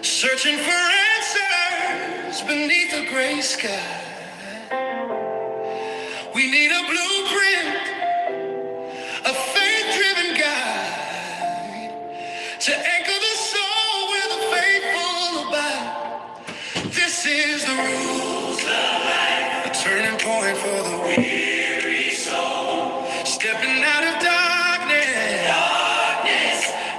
Searching for answers beneath a gray sky. We need a blueprint, a faith-driven guide to anchor the soul where the faithful abide. This is the rules of life, a turning point for the weary soul. Stepping out of darkness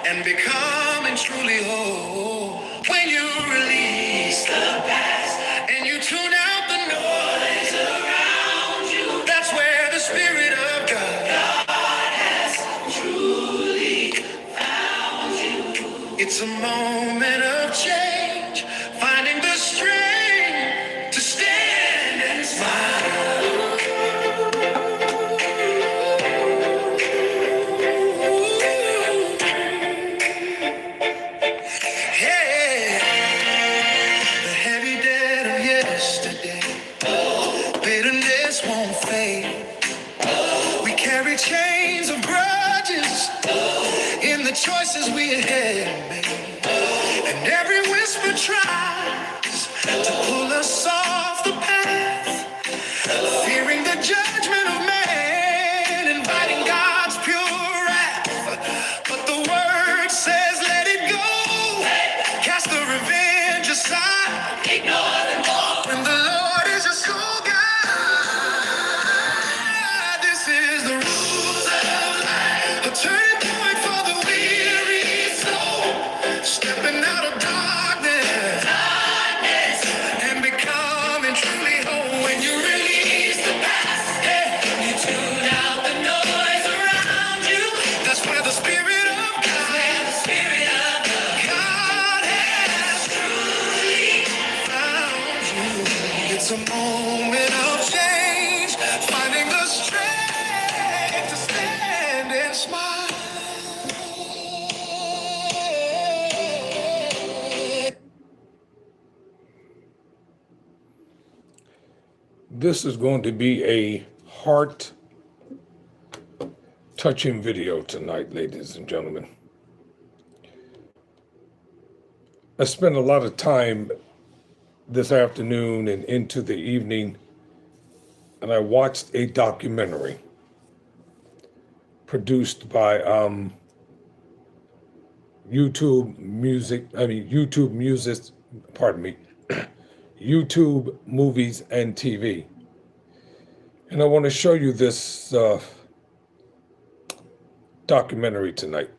and becoming truly whole. When you release the past and you tune out the noise around you, that's where the Spirit of God has truly found you. It's a moment of change, finding the strength to stand and smile. Yeah. The heavy debt of yesterday, bitterness won't fade. We carry chains of grudges in the choices we had made. And every whisper tries to pull us off the path, fearing the judgment of man, inviting God's pure wrath. But the word says, let it go. Cast the revenge aside. Ignore them all. When the Lord is your soul guide, this is the rules of life. A turning point for the weary soul. Stepping out of darkness and becoming truly whole. When you release the past, hey, you tune out the noise around you. That's where the Spirit of God has truly found you. It's a moment of change, finding the strength to stand and smile. This is going to be a heart-touching video tonight, ladies and gentlemen. I spent a lot of time this afternoon and into the evening, and I watched a documentary produced by YouTube Movies and TV. And I want to show you this documentary tonight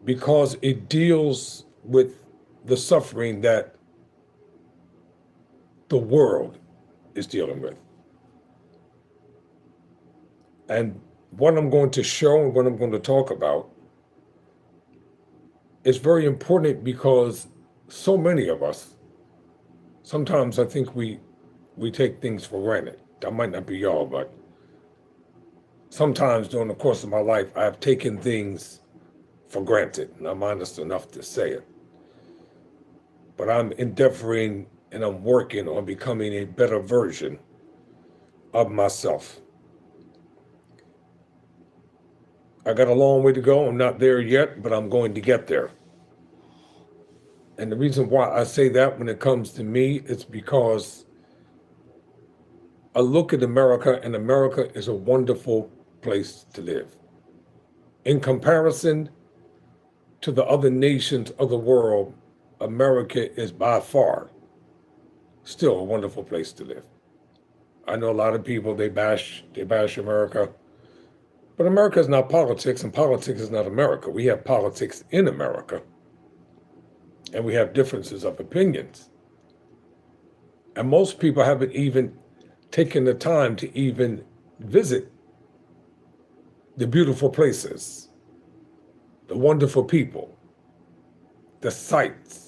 because it deals with the suffering that the world is dealing with. And what I'm going to show and what I'm going to talk about is very important because so many of us, sometimes I think we take things for granted. That might not be y'all, but sometimes during the course of my life, I have taken things for granted, and I'm honest enough to say it. But I'm endeavoring and I'm working on becoming a better version of myself. I got a long way to go. I'm not there yet, but I'm going to get there. And the reason why I say that when it comes to me is because I look at America, and America is a wonderful place to live. In comparison to the other nations of the world, America is by far still a wonderful place to live. I know a lot of people, they bash America, but America is not politics, and politics is not America. We have politics in America, and we have differences of opinions. And most people haven't even taken the time to even visit the beautiful places, the wonderful people, the sites,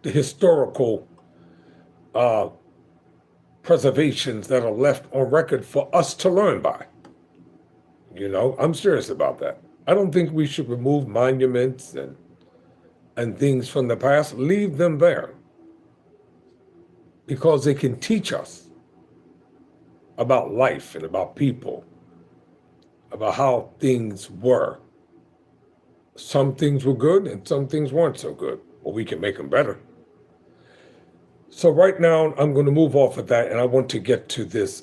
the historical preservations that are left on record for us to learn by. You know, I'm serious about that. I don't think we should remove monuments and things from the past. Leave them there because they can teach us about life and about people, about how things were. some things were good and some things weren't so good. Well, we can make them better. So right now, I'm going to move off of that, and I want to get to this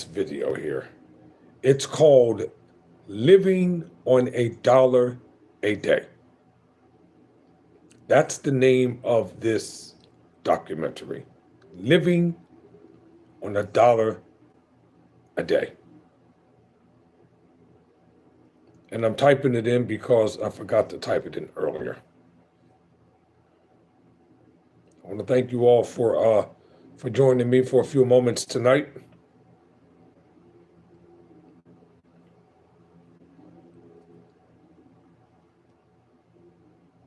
video here. It's called "Living on $1 a Day." That's the name of this documentary. Living on $1 a day. And I'm typing it in because I forgot to type it in earlier. I want to thank you all for joining me for a few moments tonight.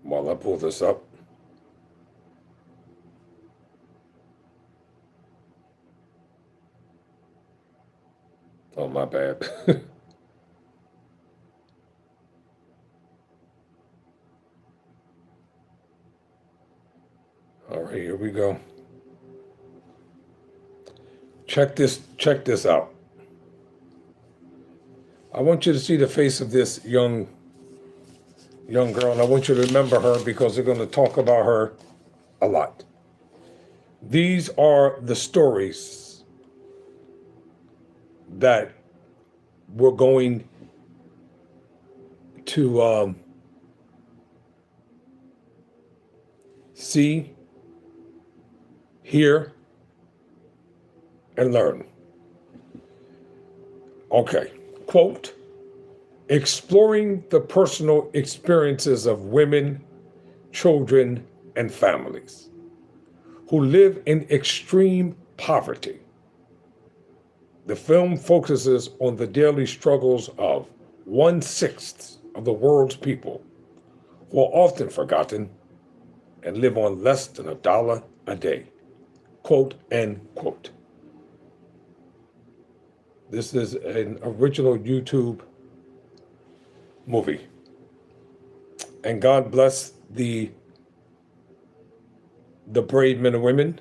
While I pull this up. Oh, my bad. All right, here we go. Check this out. I want you to see the face of this young girl, and I want you to remember her because they're going to talk about her a lot. These are the stories that we're going to see, hear, and learn. Okay, quote, exploring the personal experiences of women, children, and families who live in extreme poverty. The film focuses on the daily struggles of 1/6 of the world's people who are often forgotten and live on less than $1 a day. Quote, end quote. This is an original YouTube movie. And God bless the brave men and women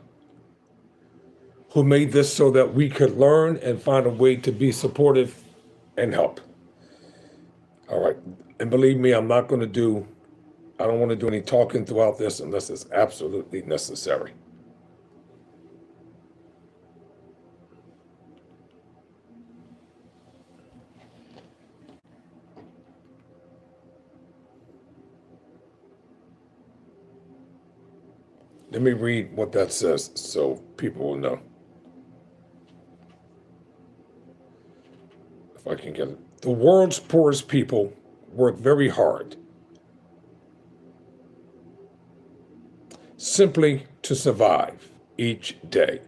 who made this so that we could learn and find a way to be supportive and help. All right. And believe me, I don't want to do any talking throughout this unless it's absolutely necessary. Let me read what that says so people will know. If I can get it. The world's poorest people work very hard simply to survive each day.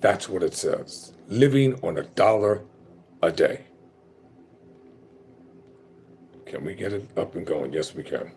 That's what it says. Living on $1 a day. Can we get it up and going? Yes, we can.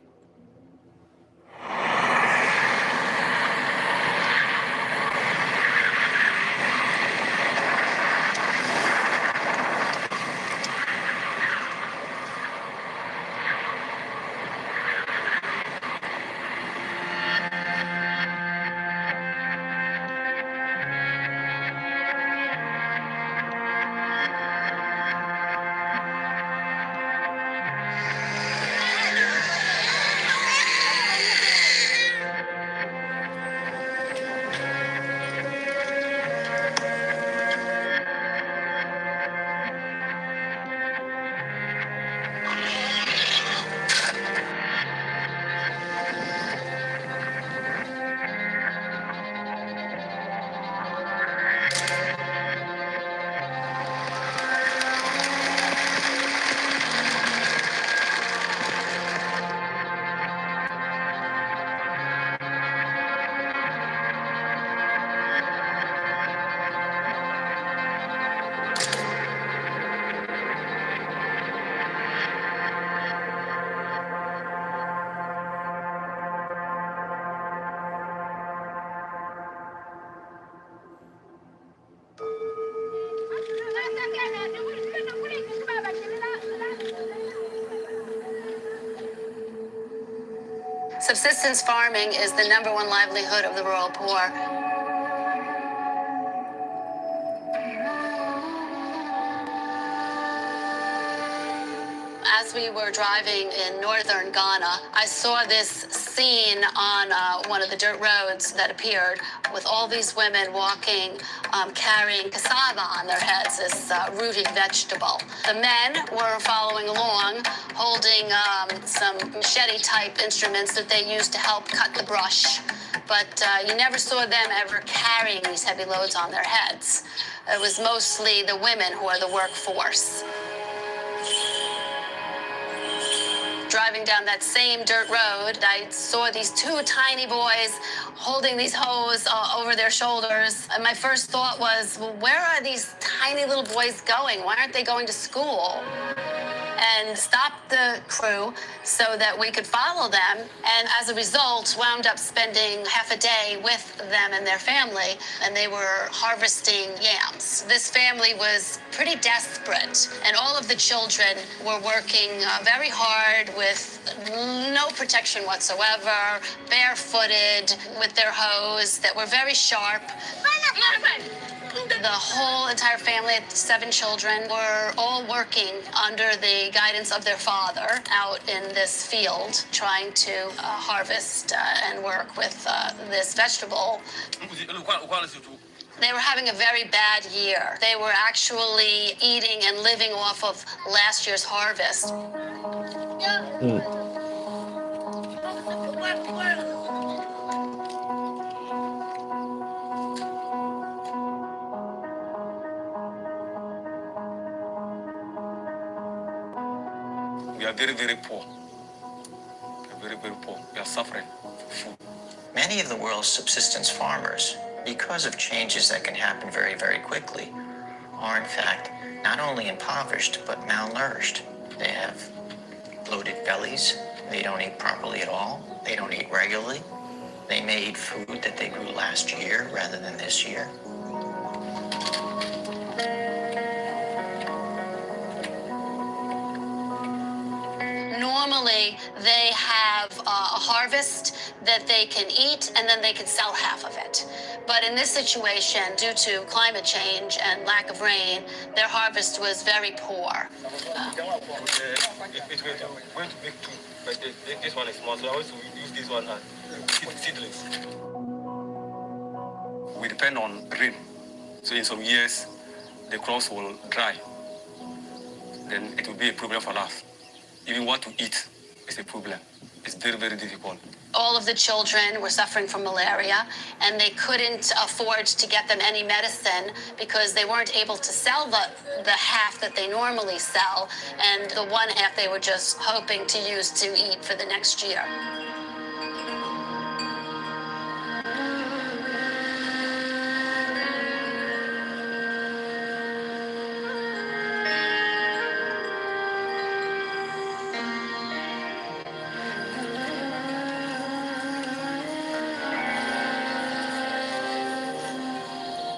Subsistence farming is the #1 livelihood of the rural poor. as we were driving in northern Ghana, I saw this scene on one of the dirt roads that appeared with all these women walking, carrying cassava on their heads, this rooted vegetable. The men were following along, holding some machete-type instruments that they used to help cut the brush. But you never saw them ever carrying these heavy loads on their heads. It was mostly the women who are the workforce. Driving down that same dirt road, I saw these two tiny boys holding these hoes over their shoulders. And my first thought was, well, where are these tiny little boys going? Why aren't they going to school? And stopped the crew so that we could follow them. And as a result, wound up spending half a day with them and their family, and they were harvesting yams. This family was pretty desperate, and all of the children were working very hard with no protection whatsoever, barefooted, with their hoes that were very sharp. The whole entire family, 7 children, were all working under the guidance of their father out in this field, trying to harvest and work with this vegetable. They were having a very bad year. They were actually eating and living off of last year's harvest. We are very, very poor. We are very, very poor. We are suffering for food. Many of the world's subsistence farmers, because of changes that can happen very, very quickly, are in fact not only impoverished but malnourished. They have bloated bellies. They don't eat properly at all. They don't eat regularly. They may eat food that they grew last year rather than this year. Normally, they have a harvest that they can eat, and then they can sell half of it. But in this situation, due to climate change and lack of rain, their harvest was very poor. It going to make 2, but this one is small, so I always use this one as seedlings. We depend on rain, so in some years, the crops will dry. Then it will be a problem for us. Even what to eat is a problem. It's very, very difficult. All of the children were suffering from malaria, and they couldn't afford to get them any medicine because they weren't able to sell the half that they normally sell, and the one half they were just hoping to use to eat for the next year.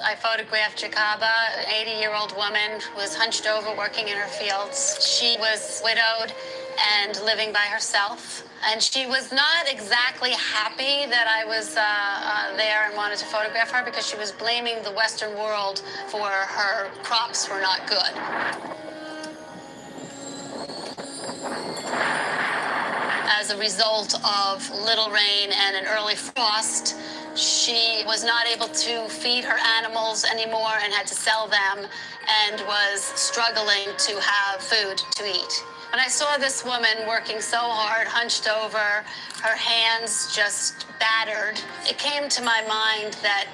I photographed Jacoba, an 80-year-old woman who was hunched over working in her fields. She was widowed and living by herself. And she was not exactly happy that I was there and wanted to photograph her because she was blaming the Western world for her crops were not good. As a result of little rain and an early frost, she was not able to feed her animals anymore and had to sell them and was struggling to have food to eat. When I saw this woman working so hard, hunched over, her hands just battered, it came to my mind that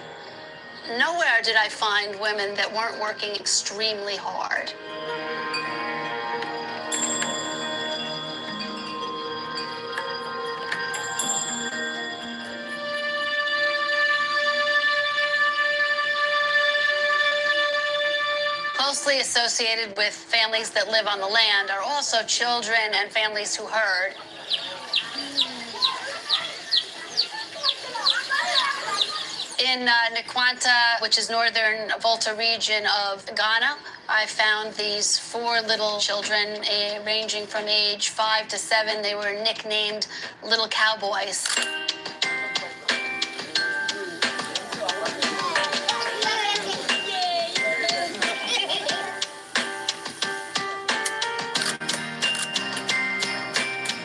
nowhere did I find women that weren't working extremely hard. Closely associated with families that live on the land are also children and families who herd. In Nkwanta, which is northern Volta region of Ghana, I found these 4 little children ranging from age 5 to 7. They were nicknamed Little Cowboys.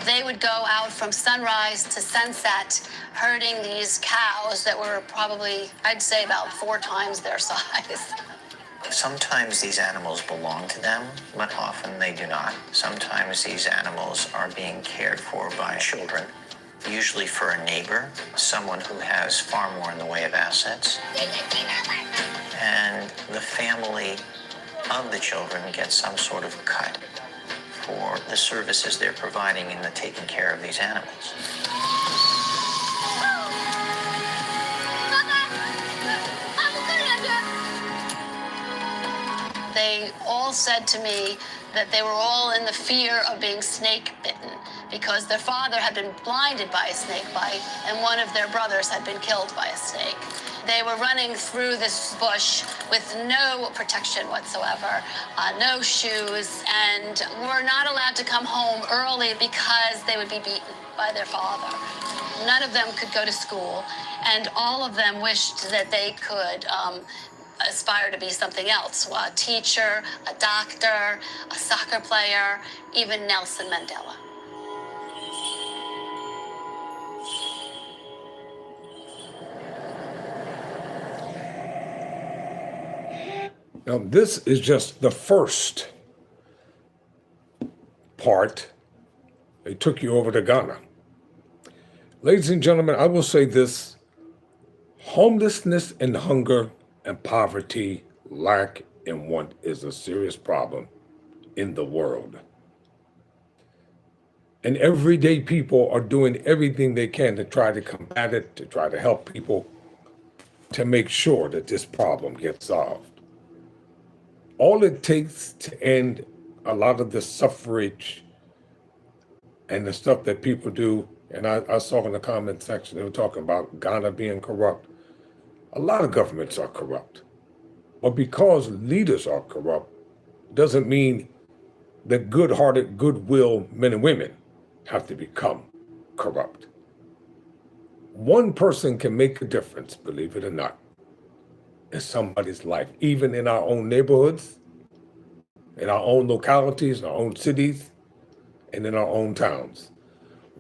They would go out from sunrise to sunset herding these cows that were probably, I'd say, about 4 times their size. Sometimes these animals belong to them, but often they do not. Sometimes these animals are being cared for by children, usually for a neighbor, someone who has far more in the way of assets. And the family of the children gets some sort of cut for the services they're providing in the taking care of these animals. They all said to me that they were all in the fear of being snake bitten because their father had been blinded by a snake bite and one of their brothers had been killed by a snake. They were running through this bush with no protection whatsoever, no shoes, and were not allowed to come home early because they would be beaten by their father. None of them could go to school, and all of them wished that they could aspire to be something else, a teacher, a doctor, a soccer player, even Nelson Mandela. Now, this is just the first part. They took you over to Ghana. Ladies and gentlemen, I will say this. Homelessness and hunger and poverty, lack and want is a serious problem in the world. And everyday people are doing everything they can to try to combat it, to try to help people, to make sure that this problem gets solved. All it takes to end a lot of the suffrage and the stuff that people do, and I saw in the comment section, they were talking about Ghana being corrupt. A lot of governments are corrupt. But because leaders are corrupt, doesn't mean that good-hearted, goodwill men and women have to become corrupt. One person can make a difference, believe it or not, in somebody's life, even in our own neighborhoods, in our own localities, in our own cities, and in our own towns.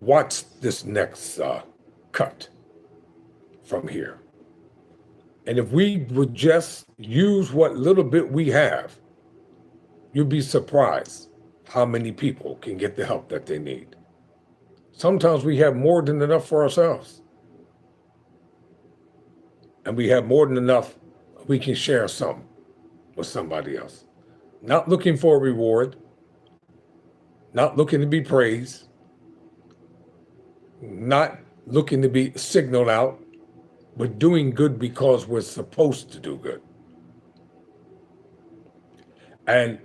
Watch this next cut from here. And if we would just use what little bit we have, you'd be surprised how many people can get the help that they need. Sometimes we have more than enough for ourselves. And we have more than enough, we can share some with somebody else. Not looking for a reward, not looking to be praised, not looking to be signaled out, but doing good because we're supposed to do good. And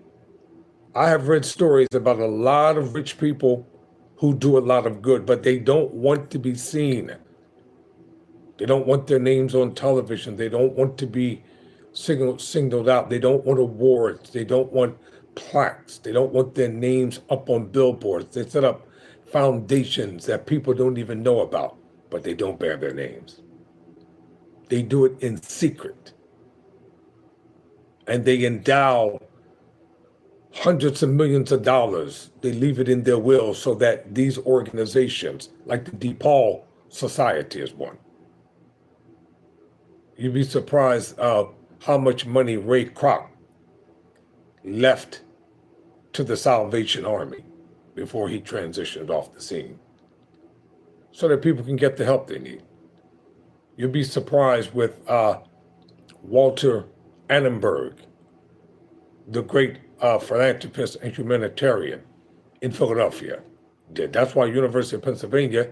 I have read stories about a lot of rich people who do a lot of good, but they don't want to be seen. They don't want their names on television. They don't want to be singled out. They don't want awards. They don't want plaques. They don't want their names up on billboards. They set up foundations that people don't even know about, but they don't bear their names. They do it in secret. And they endow hundreds of millions of dollars. They leave it in their will so that these organizations, like the DePaul Society is one. You'd be surprised how much money Ray Kroc left to the Salvation Army before he transitioned off the scene, so that people can get the help they need. You'll be surprised with Walter Annenberg, the great philanthropist and humanitarian in Philadelphia. That's why University of Pennsylvania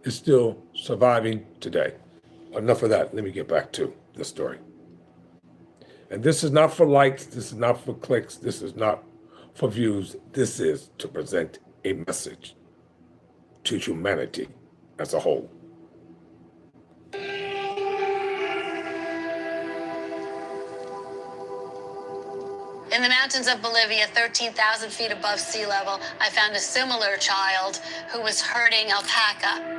is still surviving today. Enough of that. Let me get back to the story. And this is not for likes. This is not for clicks. This is not for views. This is to present a message to humanity as a whole. In the mountains of Bolivia, 13,000 feet above sea level, I found a similar child who was herding alpaca.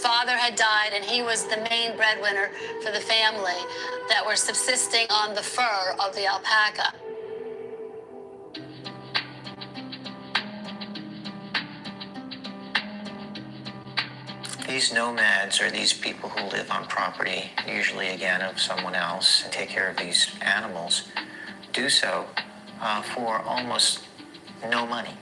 father had died, and he was the main breadwinner for the family that were subsisting on the fur of the alpaca. These nomads are these people who live on property, usually again of someone else, and take care of these animals, do so for almost no money.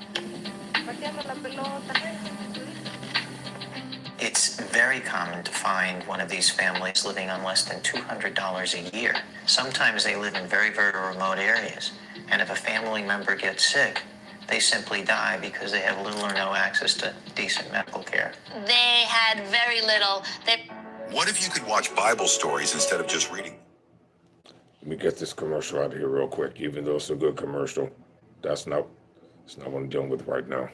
It's very common to find one of these families living on less than $200 a year. Sometimes they live in very, very remote areas, and if a family member gets sick, they simply die because they have little or no access to decent medical care. They had very little. What if you could watch Bible stories instead of just reading? Let me get this commercial out of here real quick, even though it's a good commercial. It's not what I'm dealing with right now.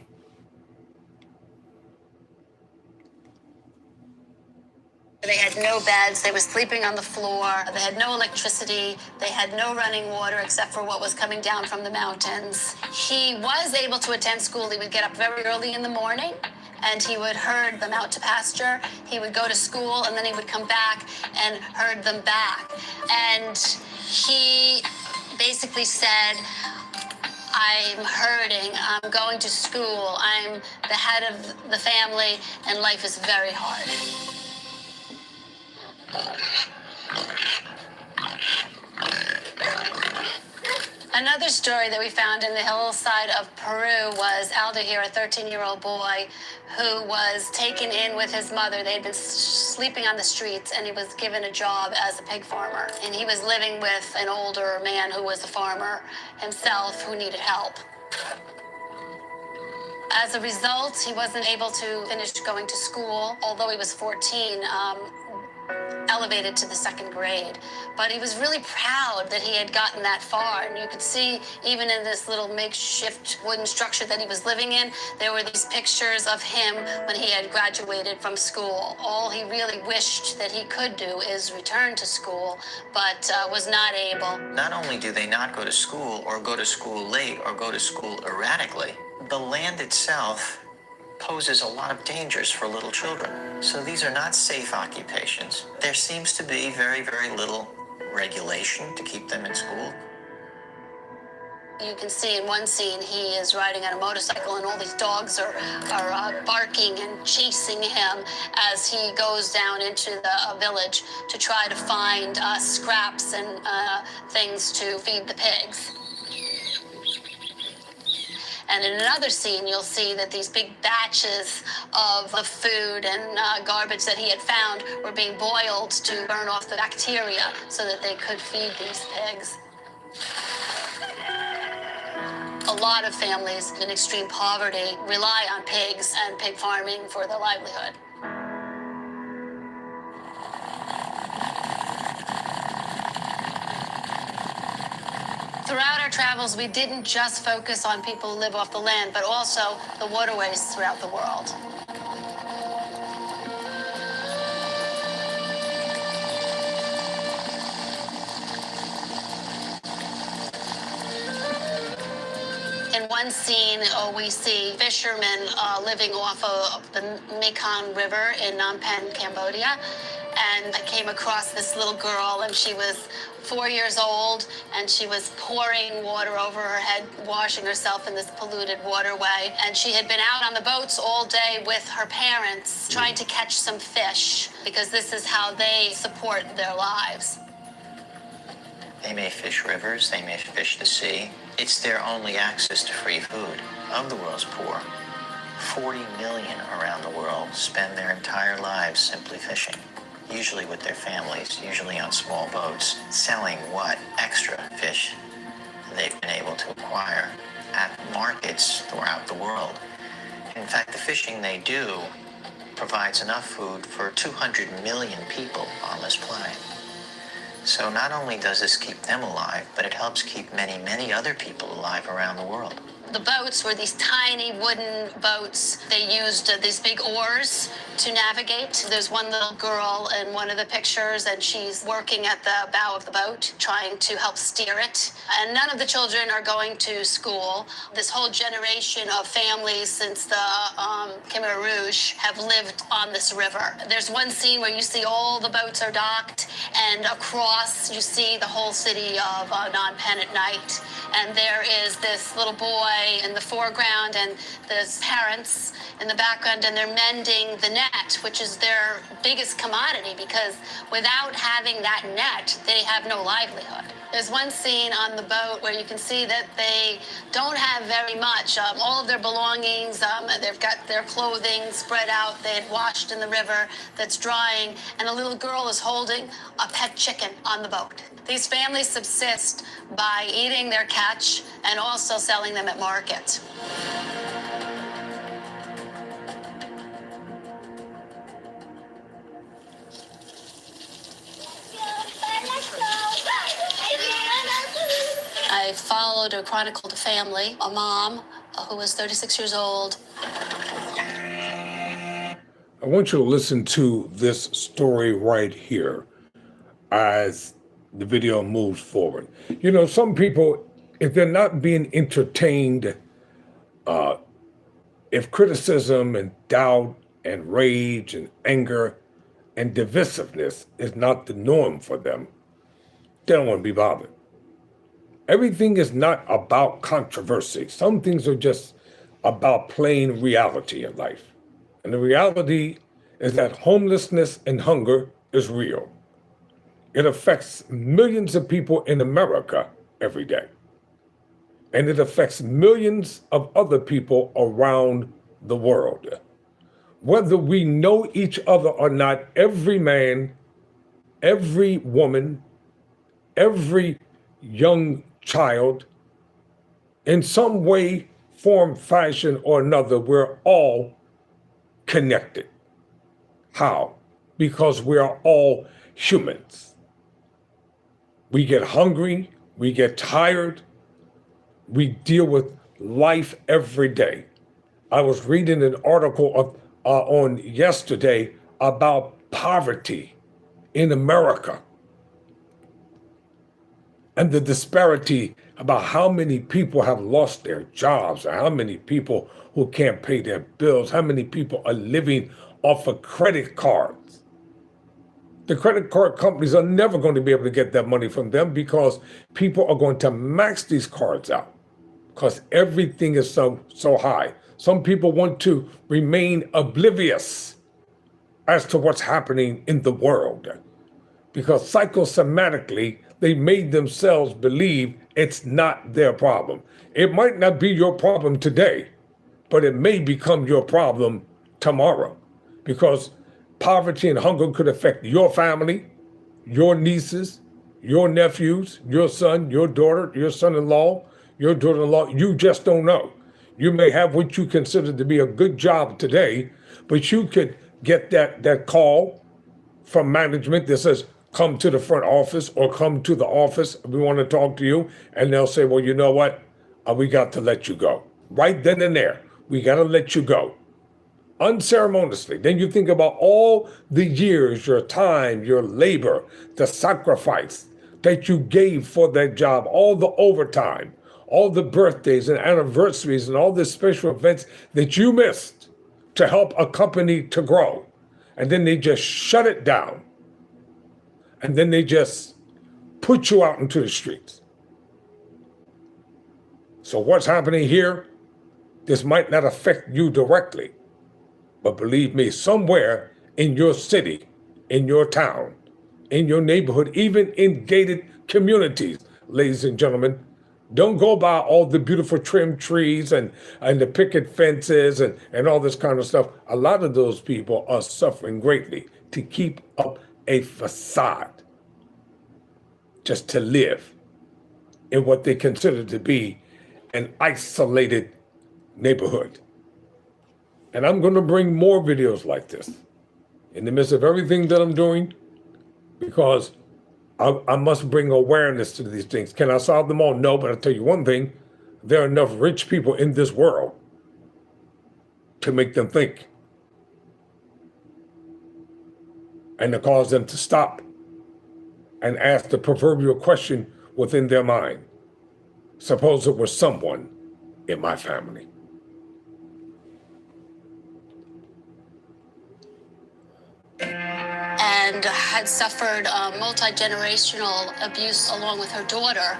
They had no beds. They were sleeping on the floor. They had no electricity. They had no running water except for what was coming down from the mountains. He was able to attend school. He would get up very early in the morning, and he would herd them out to pasture. He would go to school, and then he would come back and herd them back. And he basically said, I'm herding, I'm going to school, I'm the head of the family, and life is very hard. Another story that we found in the hillside of Peru was Aldair, a 13-year-old boy who was taken in with his mother. They had been sleeping on the streets, and he was given a job as a pig farmer. And he was living with an older man who was a farmer himself who needed help. As a result, he wasn't able to finish going to school, although he was 14. Elevated to the second grade. But he was really proud that he had gotten that far. And you could see, even in this little makeshift wooden structure that he was living in, there were these pictures of him when he had graduated from school. All he really wished that he could do is return to school, but was not able. Not only do they not go to school, or go to school late, or go to school erratically, the land itself poses a lot of dangers for little children. So these are not safe occupations. There seems to be very, very little regulation to keep them in school. You can see in one scene he is riding on a motorcycle, and all these dogs are barking and chasing him as he goes down into the village to try to find scraps and things to feed the pigs. And in another scene, you'll see that these big batches of the food and garbage that he had found were being boiled to burn off the bacteria so that they could feed these pigs. A lot of families in extreme poverty rely on pigs and pig farming for their livelihood. Throughout our travels, we didn't just focus on people who live off the land, but also the waterways throughout the world. In one scene, we see fishermen living off of the Mekong River in Phnom Penh, Cambodia. And I came across this little girl, and she was 4 years old, and she was pouring water over her head, washing herself in this polluted waterway. And she had been out on the boats all day with her parents, trying to catch some fish, because this is how they support their lives. They may fish rivers, they may fish the sea. It's their only access to free food. Of the world's poor, 40 million around the world spend their entire lives simply fishing, usually with their families, usually on small boats, selling what extra fish they've been able to acquire at markets throughout the world. In fact, the fishing they do provides enough food for 200 million people on this planet. So not only does this keep them alive, but it helps keep many, many other people alive around the world. The boats were these tiny wooden boats. They used these big oars to navigate. There's one little girl in one of the pictures, and she's working at the bow of the boat, trying to help steer it. And none of the children are going to school. This whole generation of families since the Khmer Rouge have lived on this river. There's one scene where you see all the boats are docked, and across you see the whole city of Phnom Penh at night. And there is this little boy in the foreground, and there's parents in the background, and they're mending the net, which is their biggest commodity, because without having that net, they have no livelihood. There's one scene on the boat where you can see that they don't have very much. All of their belongings, they've got their clothing spread out, they had washed in the river that's drying, and a little girl is holding a pet chicken on the boat. These families subsist by eating their catch and also selling them at market. I followed or chronicled a family, a mom who was 36 years old. I want you to listen to this story right here as the video moves forward. You know, some people, if they're not being entertained, if criticism and doubt and rage and anger and divisiveness is not the norm for them, they don't want to be bothered. Everything is not about controversy. Some things are just about plain reality in life. And the reality is that homelessness and hunger is real. It affects millions of people in America every day. And it affects millions of other people around the world. Whether we know each other or not, every man, every woman, every young child, in some way, form, fashion, or another, we're all connected. How? Because we are all humans. We get hungry, we get tired, we deal with life every day. I was reading an article on yesterday about poverty in America and the disparity about how many people have lost their jobs, or how many people who can't pay their bills, how many people are living off of credit cards. The credit card companies are never going to be able to get that money from them because people are going to max these cards out because everything is so high. Some people want to remain oblivious as to what's happening in the world because psychosomatically, they made themselves believe it's not their problem. It might not be your problem today, but it may become your problem tomorrow because poverty and hunger could affect your family, your nieces, your nephews, your son, your daughter, your son-in-law, your daughter-in-law. You just don't know. You may have what you consider to be a good job today, but you could get that call from management that says, come to the front office or come to the office. We want to talk to you. And they'll say, well, you know what? We got to let you go. Right then and there, we got to let you go. Unceremoniously. Then you think about all the years, your time, your labor, the sacrifice that you gave for that job, all the overtime, all the birthdays and anniversaries and all the special events that you missed to help a company to grow. And then they just shut it down. And then they just put you out into the streets. So what's happening here? This might not affect you directly, but believe me, somewhere in your city, in your town, in your neighborhood, even in gated communities, ladies and gentlemen, don't go by all the beautiful trim trees and the picket fences and all this kind of stuff. A lot of those people are suffering greatly to keep up a facade, just to live in what they consider to be an isolated neighborhood. And I'm going to bring more videos like this in the midst of everything that I'm doing, because I must bring awareness to these things. Can I solve them all? No, but I'll tell you one thing, there are enough rich people in this world to make them think and to cause them to stop and ask the proverbial question within their mind. Suppose it was someone in my family. And had suffered multi-generational abuse along with her daughter,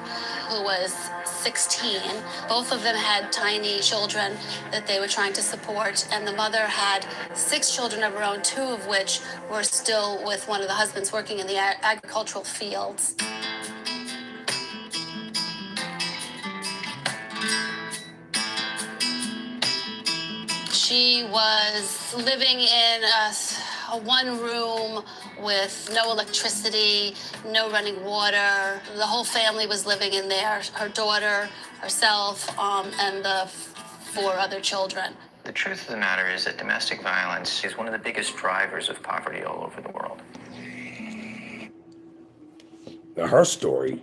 who was 16. Both of them had tiny children that they were trying to support, and the mother had 6 children of her own, 2 of which were still with one of the husbands working in the agricultural fields. She was living in a one-room with no electricity, no running water. The whole family was living in there, her daughter, herself, and the 4 other children. The truth of the matter is that domestic violence is one of the biggest drivers of poverty all over the world. Now, her story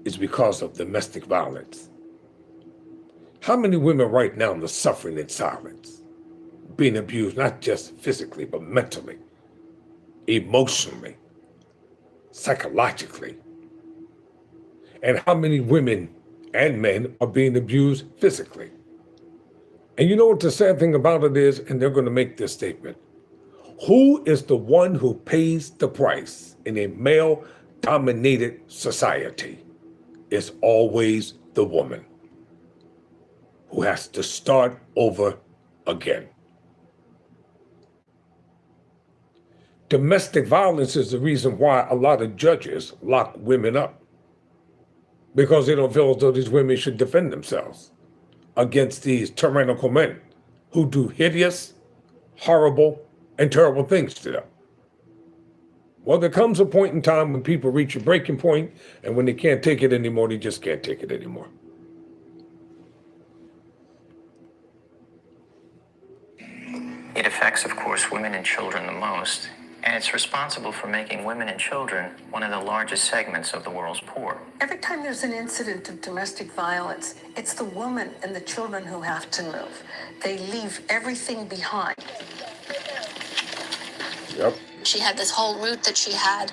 is because of domestic violence. How many women right now are suffering in silence, being abused, not just physically, but mentally, emotionally, psychologically? And how many women and men are being abused physically? And you know what the sad thing about it is, and they're going to make this statement: who is the one who pays the price in a male-dominated society? It's always the woman, who has to start over again. Domestic violence is the reason why a lot of judges lock women up, because they don't feel as though these women should defend themselves against these tyrannical men who do hideous, horrible, and terrible things to them. Well, there comes a point in time when people reach a breaking point, and when they can't take it anymore, they just can't take it anymore. It affects, of course, women and children the most, and it's responsible for making women and children one of the largest segments of the world's poor. Every time there's an incident of domestic violence, it's the woman and the children who have to move. They leave everything behind. Yep. She had this whole route that she had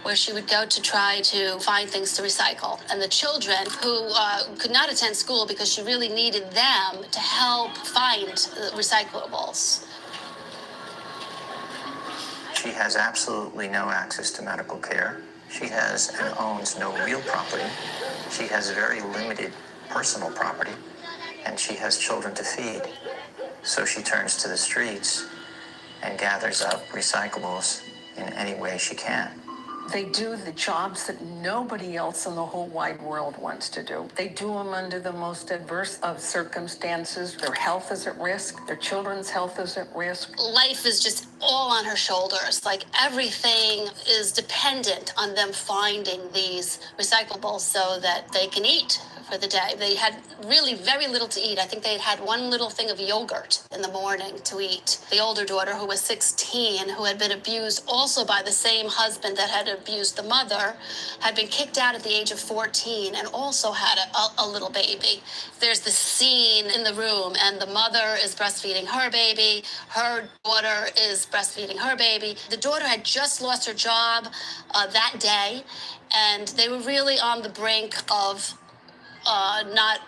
where she would go to try to find things to recycle. And the children who could not attend school because she really needed them to help find recyclables. She has absolutely no access to medical care. She has and owns no real property. She has very limited personal property, and she has children to feed. So she turns to the streets and gathers up recyclables in any way she can. They do the jobs that nobody else in the whole wide world wants to do. They do them under the most adverse of circumstances. Their health is at risk. Their children's health is at risk. Life is just all on her shoulders. Like, everything is dependent on them finding these recyclables so that they can eat for the day. They had really very little to eat. I think they had one little thing of yogurt in the morning to eat. The older daughter, who was 16, who had been abused also by the same husband that had abused the mother, had been kicked out at the age of 14 and also had a little baby. There's this scene in the room, and the mother is breastfeeding her baby. Her daughter is breastfeeding her baby. The daughter had just lost her job that day, and they were really on the brink of not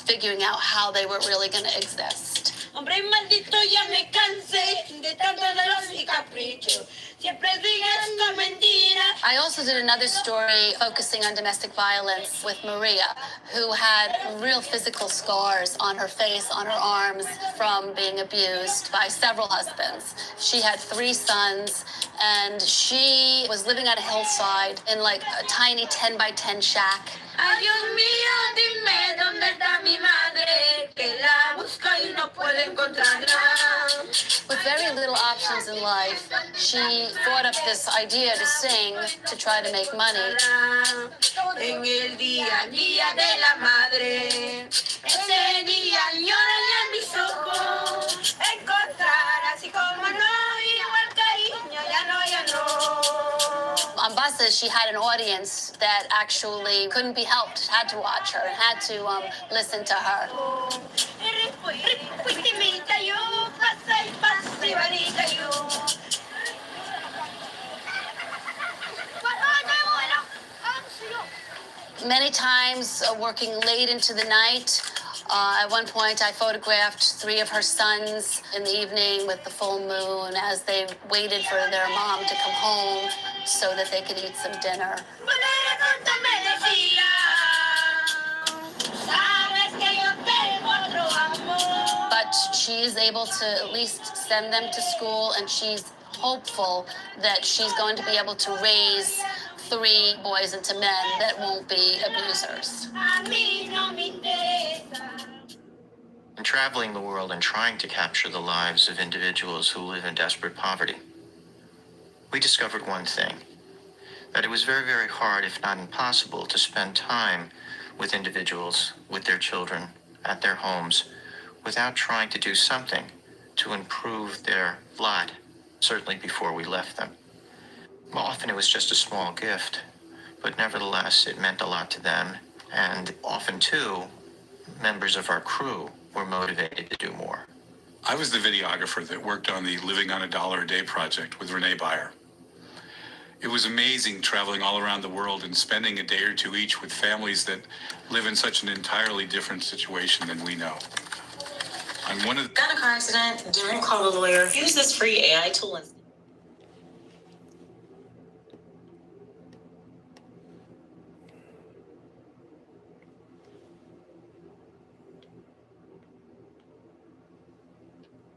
figuring out how they were really going to exist. Hombre maldito, ya me cansé de tanto celos y capricho. Siempre sigues con mentiras. I also did another story focusing on domestic violence with Maria, who had real physical scars on her face, on her arms, from being abused by several husbands. She had 3 sons, and she was living on a hillside in like a tiny 10 by 10 shack. Ay, Dios mío, dime dónde está mi madre, que la busco y no puedo encontrarla. With very little options in life, she thought up this idea to sing to try to make money. En el día a día de la madre, ese día lloran mis ojos, encontrar así como no, igual cariño, ya no, ya no. On process, she had an audience that actually couldn't be helped, had to watch her, and had to listen to her. Many times, working late into the night. At one point, I photographed 3 of her sons in the evening with the full moon as they waited for their mom to come home so that they could eat some dinner. But she is able to at least send them to school, and she's hopeful that she's going to be able to raise 3 boys into men that won't be abusers. In traveling the world and trying to capture the lives of individuals who live in desperate poverty, we discovered one thing, that it was very, very hard, if not impossible, to spend time with individuals, with their children, at their homes, without trying to do something to improve their lot, certainly before we left them. Often it was just a small gift, but nevertheless, it meant a lot to them. And often, too, members of our crew were motivated to do more. I was the videographer that worked on the Living on $1 a Day project with Renee Beyer. It was amazing traveling all around the world and spending a day or two each with families that live in such an entirely different situation than we know. I'm one of the... Got in a car accident, didn't call the lawyer. Use this free AI tool.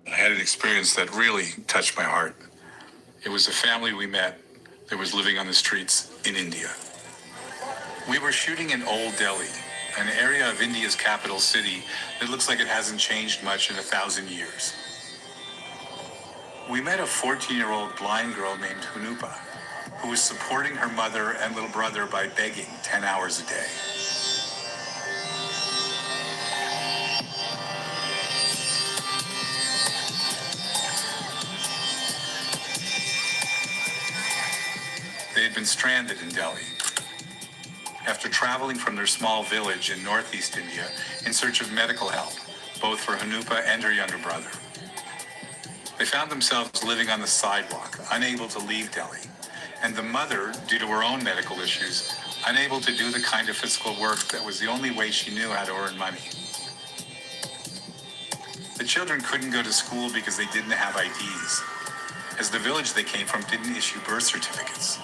I had an experience that really touched my heart. It was a family we met that was living on the streets in India. We were shooting in Old Delhi, an area of India's capital city that looks like it hasn't changed much in 1,000 years. We met a 14-year-old blind girl named Hunupa, who was supporting her mother and little brother by begging 10 hours a day. They had been stranded in Delhi after traveling from their small village in northeast India in search of medical help, both for Hanupa and her younger brother. They found themselves living on the sidewalk, unable to leave Delhi, and the mother, due to her own medical issues, unable to do the kind of physical work that was the only way she knew how to earn money. The children couldn't go to school because they didn't have IDs, as the village they came from didn't issue birth certificates.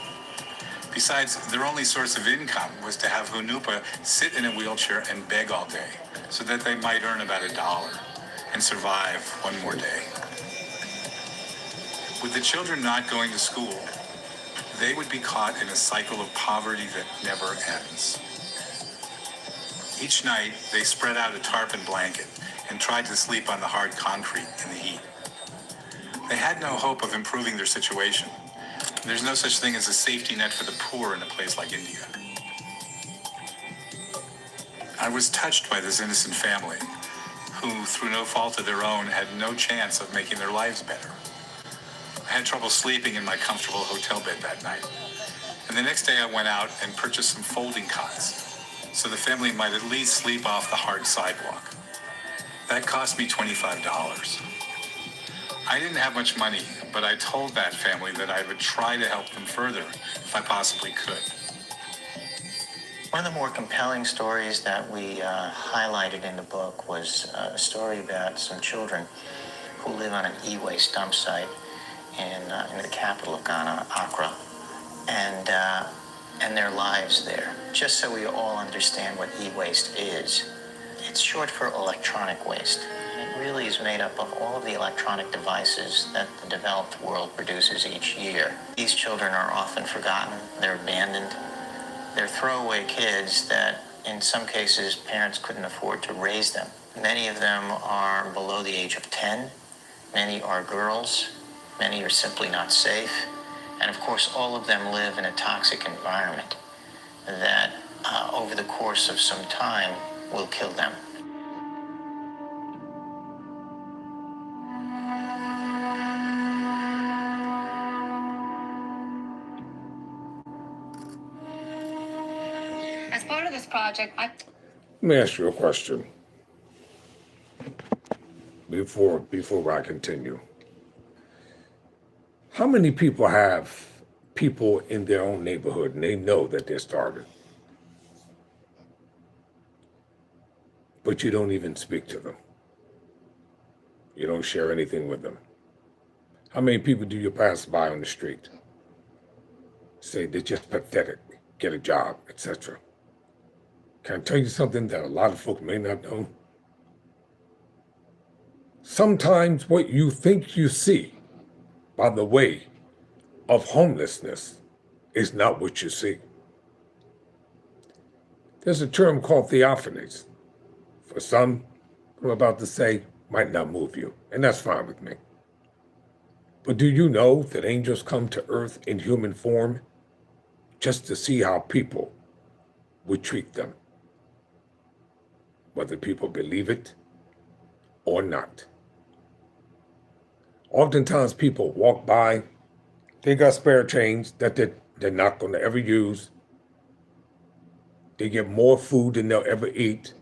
Besides, their only source of income was to have Hunupa sit in a wheelchair and beg all day so that they might earn about $1 and survive one more day. With the children not going to school, they would be caught in a cycle of poverty that never ends. Each night, they spread out a tarpon blanket and tried to sleep on the hard concrete in the heat. They had no hope of improving their situation. There's no such thing as a safety net for the poor in a place like India. I was touched by this innocent family, who, through no fault of their own, had no chance of making their lives better. I had trouble sleeping in my comfortable hotel bed that night. And the next day I went out and purchased some folding cots, so the family might at least sleep off the hard sidewalk. That cost me $25. I didn't have much money, but I told that family that I would try to help them further if I possibly could. One of the more compelling stories that we highlighted in the book was a story about some children who live on an e-waste dump site in the capital of Ghana, Accra, and their lives there. Just so we all understand what e-waste is, it's short for electronic waste. It really is made up of all of the electronic devices that the developed world produces each year. These children are often forgotten, they're abandoned, they're throwaway kids that in some cases parents couldn't afford to raise them. Many of them are below the age of 10, many are girls, many are simply not safe, and of course all of them live in a toxic environment that over the course of some time will kill them. as part of this project, Let me ask you a question before I continue. How many people have people in their own neighborhood and they know that they're starving, but you don't even speak to them? You don't share anything with them. How many people do you pass by on the street? Say they're just pathetic, get a job, etc. Can I tell you something that a lot of folks may not know? Sometimes what you think you see by the way of homelessness is not what you see. There's a term called theophanies. For some, what I'm about to say might not move you, and that's fine with me. But do you know that angels come to earth in human form just to see how people would treat them, whether people believe it or not? Oftentimes people walk by, they got spare change that they're not going to ever use. They get more food than they'll ever eat.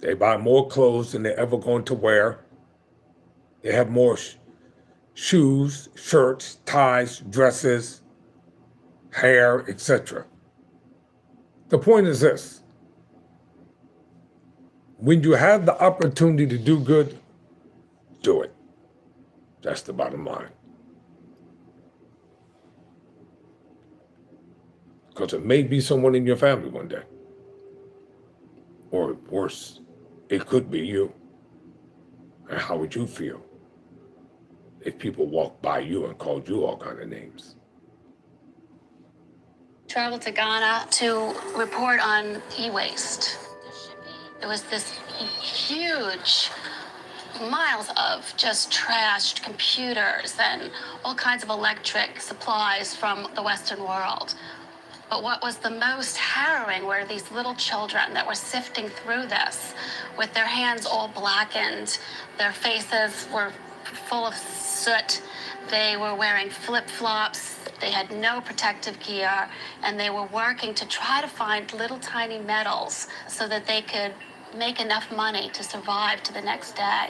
They buy more clothes than they're ever going to wear. They have more shoes, shirts, ties, dresses, hair, etc. The point is this: when you have the opportunity to do good, do it. That's the bottom line. Because it may be someone in your family one day. Or worse, it could be you. And how would you feel if people walked by you and called you all kind of names? traveled to Ghana to report on e-waste. It was this huge miles of just trashed computers and all kinds of electric supplies from the Western world. But what was the most harrowing were these little children that were sifting through this with their hands all blackened. Their faces were full of soot. They were wearing flip-flops. They had no protective gear, and they were working to try to find little tiny metals so that they could make enough money to survive to the next day.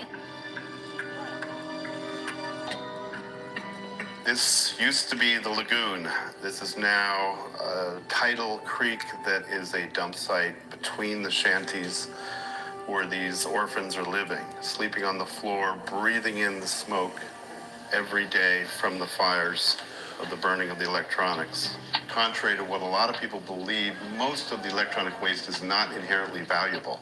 This used to be the lagoon. This is now a tidal creek that is a dump site between the shanties where these orphans are living, sleeping on the floor, breathing in the smoke every day from the fires of the burning of the electronics. Contrary to what a lot of people believe, most of the electronic waste is not inherently valuable.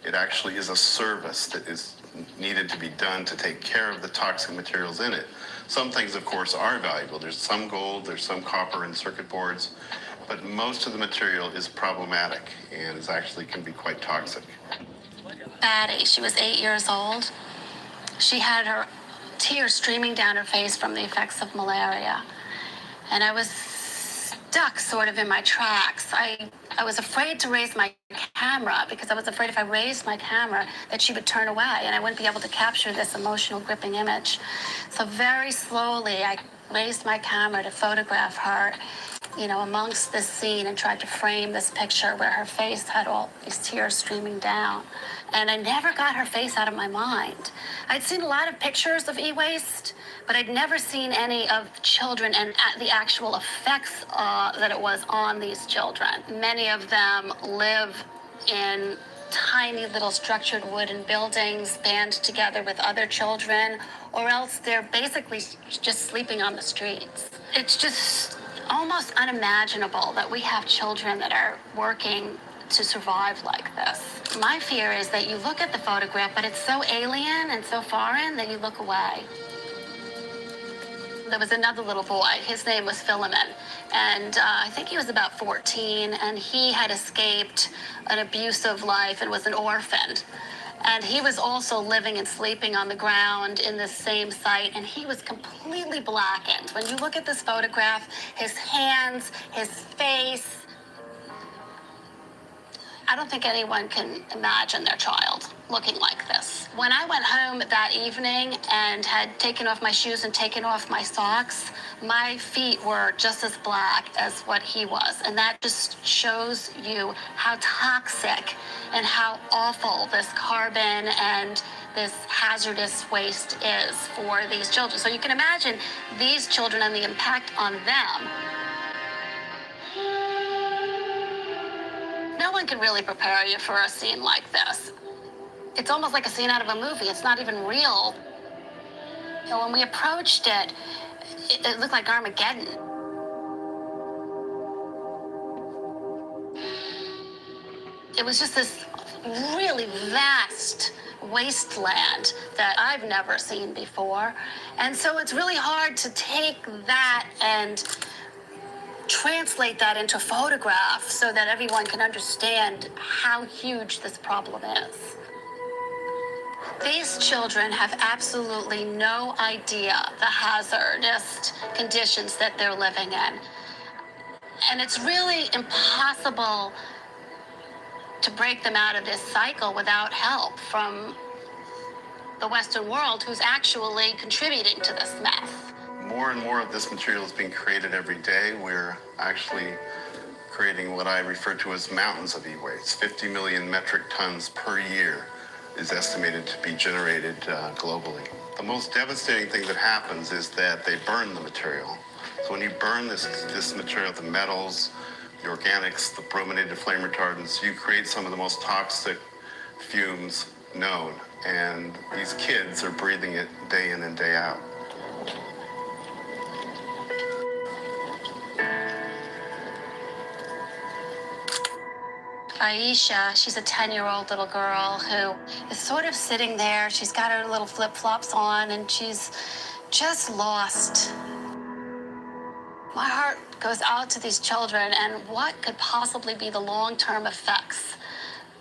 It actually is a service that is needed to be done to take care of the toxic materials in it. Some things, of course, are valuable. There's some gold, there's some copper in circuit boards, but most of the material is problematic and is actually can be quite toxic. Batty, she was 8 years old. She had her tears streaming down her face from the effects of malaria. And I was stuck sort of in my tracks. I was afraid to raise my camera because I was afraid if I raised my camera that she would turn away and I wouldn't be able to capture this emotional, gripping image. So very slowly, I raised my camera to photograph her, you know, amongst this scene and tried to frame this picture where her face had all these tears streaming down. And I never got her face out of my mind. I'd seen a lot of pictures of e-waste, but I'd never seen any of children and the actual effects that it was on these children. Many of them live in tiny little structured wooden buildings band together with other children, or else they're basically just sleeping on the streets. It's just almost unimaginable that we have children that are working to survive like this. My fear is that you look at the photograph, but it's so alien and so foreign that you look away. There was another little boy. His name was Philemon, and I think he was about 14, and he had escaped an abusive life and was an orphan. And he was also living and sleeping on the ground in this same site, and he was completely blackened. When you look at this photograph, his hands, his face, I don't think anyone can imagine their child looking like this. When I went home that evening and had taken off my shoes and taken off my socks, my feet were just as black as what he was. And that just shows you how toxic and how awful this carbon and this hazardous waste is for these children. So you can imagine these children and the impact on them. No one can really prepare you for a scene like this. It's almost like a scene out of a movie. It's not even real. You know, when we approached it, it looked like Armageddon. It was just this really vast wasteland that I've never seen before. And so it's really hard to take that and translate that into photograph so that everyone can understand how huge this problem is. These children have absolutely no idea the hazardous conditions that they're living in. And it's really impossible to break them out of this cycle without help from the Western world, who's actually contributing to this mess. More and more of this material is being created every day. We're actually creating what I refer to as mountains of e-waste. 50 million metric tons per year is estimated to be generated globally. The most devastating thing that happens is that they burn the material. So when you burn this material, the metals, the organics, the brominated flame retardants, you create some of the most toxic fumes known. And these kids are breathing it day in and day out. Aisha, she's a 10-year-old little girl who is sort of sitting there. She's got her little flip-flops on, and she's just lost. My heart goes out to these children, and what could possibly be the long-term effects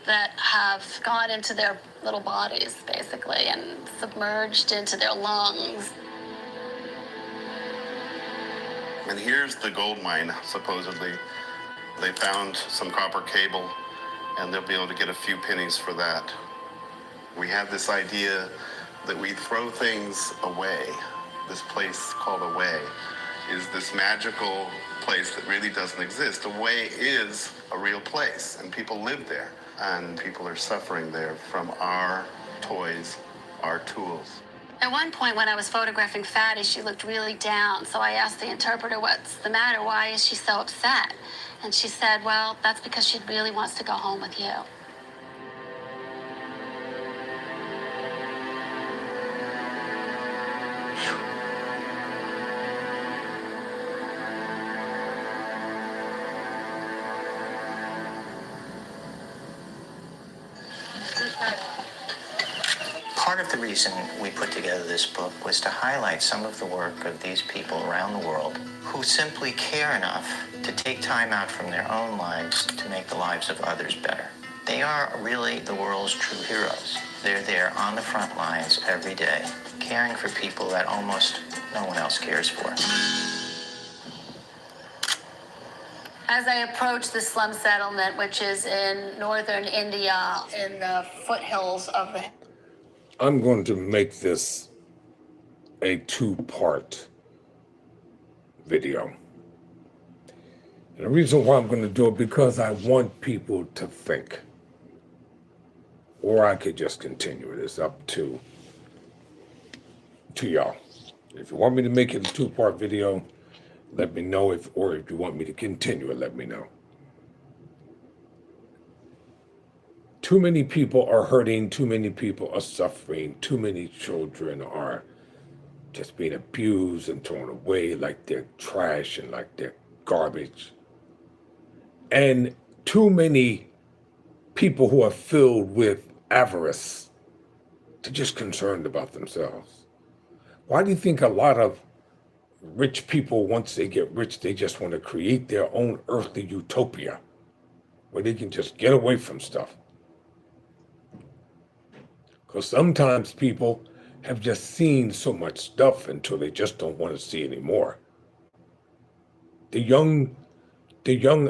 that have gone into their little bodies, basically, and submerged into their lungs. And here's the gold mine, supposedly. They found some copper cable, and they'll be able to get a few pennies for that. We have this idea that we throw things away. This place called Away is this magical place that really doesn't exist. Away is a real place, and people live there, and people are suffering there from our toys, our tools. At one point when I was photographing Fatty, she looked really down, so I asked the interpreter, what's the matter? Why is she so upset? And she said, well, that's because she really wants to go home with you. Part of the reason we put together this book was to highlight some of the work of these people around the world who simply care enough to take time out from their own lives to make the lives of others better. They are really the world's true heroes. They're there on the front lines every day, caring for people that almost no one else cares for. As I approach the slum settlement, which is in northern India, in the foothills of the... I'm going to make this a two-part video. And the reason why I'm going to do it, because I want people to think. Or I could just continue it. It's up to y'all. If you want me to make it a two-part video, let me know. Or if you want me to continue it, let me know. Too many people are hurting, too many people are suffering, too many children are just being abused and thrown away like they're trash and like they're garbage. And too many people who are filled with avarice, they're just concerned about themselves. Why do you think a lot of rich people, once they get rich, they just want to create their own earthly utopia where they can just get away from stuff? Because sometimes people have just seen so much stuff until they just don't want to see anymore. The young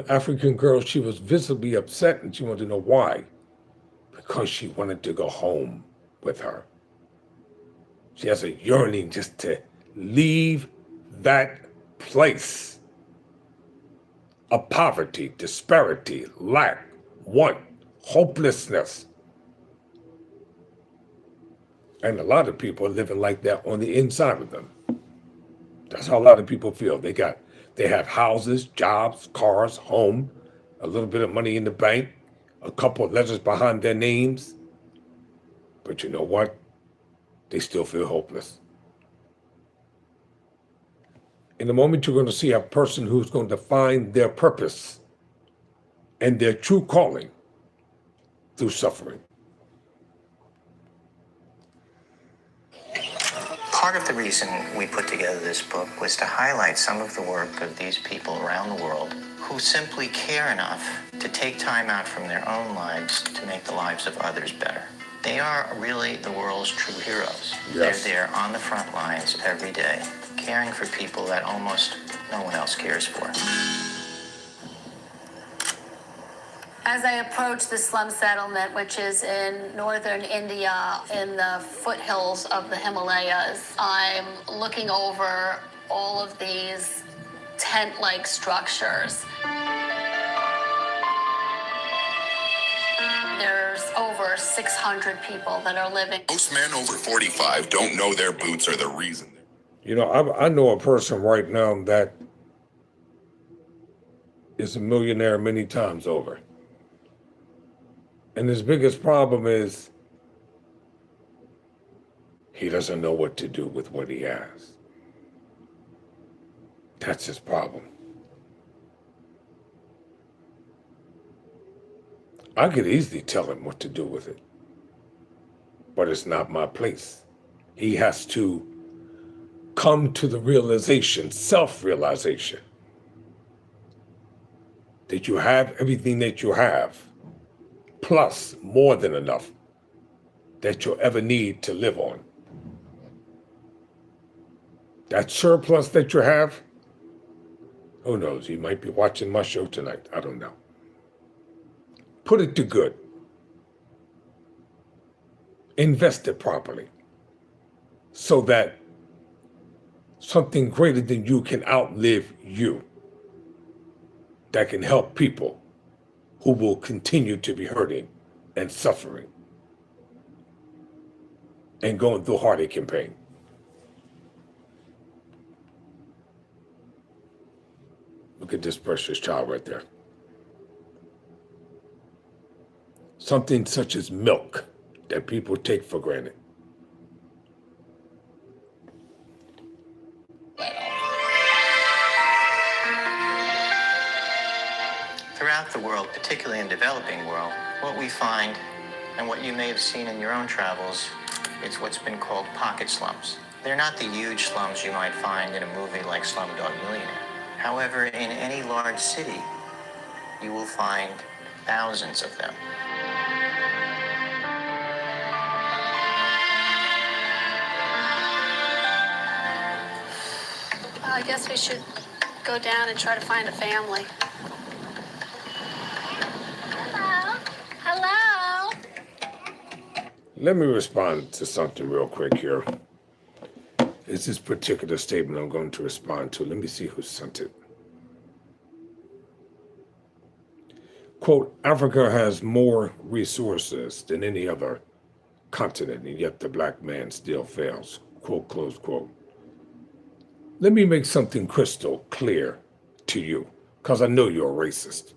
African girl, she was visibly upset and she wanted to know why. because she wanted to go home with her. She has a yearning just to leave that place of poverty, disparity, lack, want, hopelessness. And a lot of people are living like that on the inside of them. That's how a lot of people feel. They have houses, jobs, cars, home, a little bit of money in the bank, a couple of letters behind their names. But you know what? They still feel hopeless. In a moment, you're going to see a person who's going to find their purpose and their true calling through suffering. Part of the reason we put together this book was to highlight some of the work of these people around the world who simply care enough to take time out from their own lives to make the lives of others better. They are really the world's true heroes. Yes. They're there on the front lines every day, caring for people that almost no one else cares for. As I approach the slum settlement, which is in northern India in the foothills of the Himalayas, I'm looking over all of these tent-like structures. There's over 600 people that are living. Most men over 45 don't know their boots are the reason. You know, I know a person right now that is a millionaire many times over. And his biggest problem is he doesn't know what to do with what he has. That's his problem. I could easily tell him what to do with it, but it's not my place. He has to come to the realization, self-realization, that you have everything that you have, plus more than enough that you'll ever need to live on. That surplus that you have, who knows, you might be watching my show tonight, I don't know. Put it to good. Invest it properly so that something greater than you can outlive you, that can help people who will continue to be hurting and suffering and going through heartache and pain. Look at this precious child right there. Something such as milk that people take for granted. Throughout the world, particularly in the developing world, what we find, and what you may have seen in your own travels, it's what's been called pocket slums. They're not the huge slums you might find in a movie like Slumdog Millionaire. However, in any large city, you will find thousands of them. I guess we should go down and try to find a family. Hello? Let me respond to something real quick here. It's this particular statement I'm going to respond to. Let me see who sent it. Quote, Africa has more resources than any other continent, and yet the black man still fails. Quote, close quote. Let me make something crystal clear to you, because I know you're a racist.